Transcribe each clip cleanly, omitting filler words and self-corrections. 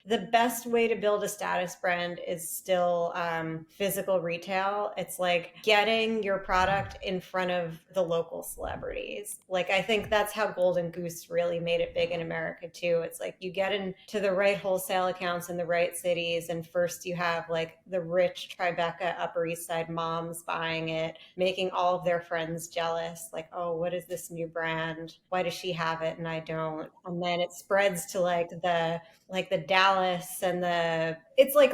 the best way to build a status brand is still physical retail. It's like getting your product in front of the local celebrities. Like, I think that's how Golden Goose really made it big in America too. It's like you get into the right wholesale accounts in the right cities, and first you have like the rich Tribeca Upper East Side moms buying it, making all of their friends jealous. Like, oh, what is this new brand? Why does she have it and I don't? And then it spreads to like the Dallas and the it's like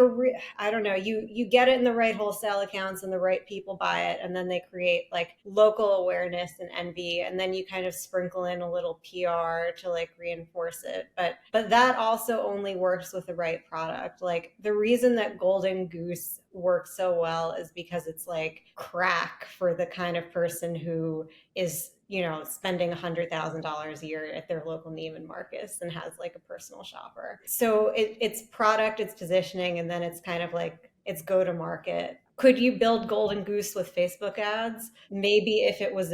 I don't know, you get it in the right wholesale accounts and the right people buy it, and then they create like local awareness and envy, and then you kind of sprinkle in a little PR to like reinforce it. But that also only works with the right product. Like the reason that Golden Goose works so well is because it's like crack for the kind of person who is, you know, spending $100,000 a year at their local Neiman Marcus and has like a personal shopper. So it's product, it's positioning, and then it's kind of like it's go to market. Could you build Golden Goose with Facebook ads? Maybe if it was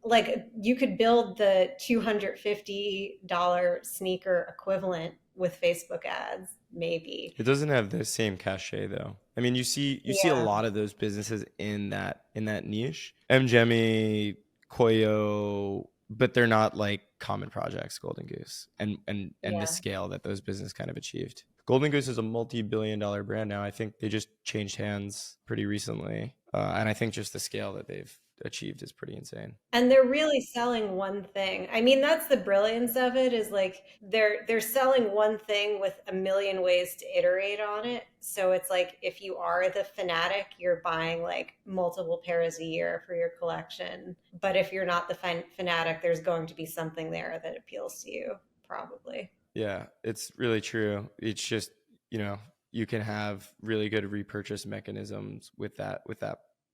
like you could build the $250 sneaker equivalent with Facebook ads, maybe. It doesn't have the same cachet though. I mean, you see a Yeah. lot of those businesses in that niche. MGME, Koyo, but they're not like common projects, Golden Goose, and the Yeah. scale that those businesses kind of achieved. Golden Goose is a multi-billion-dollar brand now. I think they just changed hands pretty recently, and I think just the scale that they've achieved is pretty insane. And they're really selling one thing. I mean, that's the brilliance of it, is like they're selling one thing with a million ways to iterate on it. So it's like if you are the fanatic, you're buying like multiple pairs a year for your collection. But if you're not the fanatic, there's going to be something there that appeals to you, probably. Yeah, it's really true. It's just, you can have really good repurchase mechanisms with that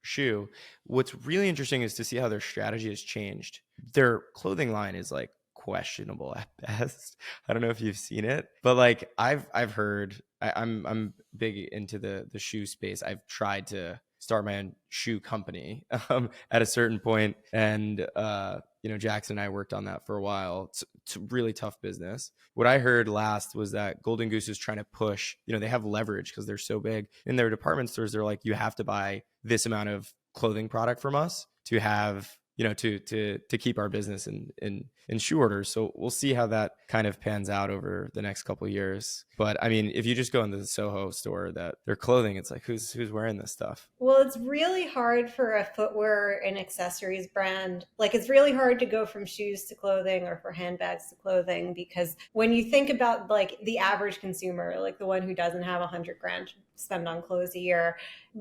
shoe. What's really interesting is to see how their strategy has changed. Their clothing line is like questionable at best. I don't know if you've seen it, but like I've heard, I'm big into the shoe space. I've tried to start my own shoe company at a certain point, and Jackson and I worked on that for a while. It's a really tough business. What I heard last was that Golden Goose is trying to push, they have leverage because they're so big in their department stores. They're like, you have to buy this amount of clothing product from us to have, to keep our business in shoe orders. So we'll see how that kind of pans out over the next couple of years. But I mean, if you just go into the Soho store, that their clothing, it's like, who's wearing this stuff? Well, it's really hard for a footwear and accessories brand. Like, it's really hard to go from shoes to clothing or for handbags to clothing, because when you think about like the average consumer, like the one who doesn't have 100 grand to spend on clothes a year,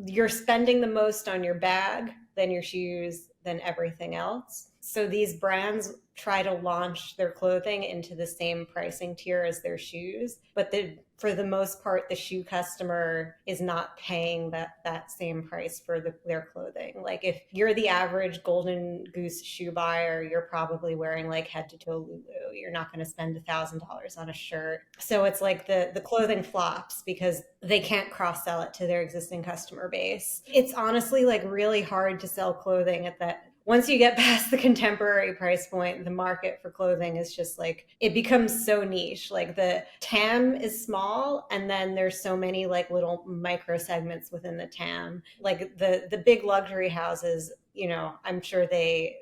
you're spending the most on your bag, then your shoes, than everything else. So these brands try to launch their clothing into the same pricing tier as their shoes, but for the most part, the shoe customer is not paying that same price for their clothing. Like if you're the average Golden Goose shoe buyer, you're probably wearing like head to toe Lulu. You're not going to spend $1,000 on a shirt. So it's like the clothing flops because they can't cross sell it to their existing customer base. It's honestly like really hard to sell clothing at that. Once you get past the contemporary price point, the market for clothing is just like, it becomes so niche. Like the TAM is small, and then there's so many like little micro segments within the TAM. Like the big luxury houses, I'm sure they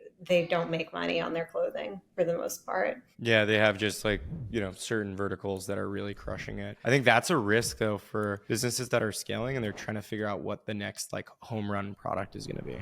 don't make money on their clothing for the most part. Yeah, they have just like, certain verticals that are really crushing it. I think that's a risk though for businesses that are scaling and they're trying to figure out what the next like home run product is going to be.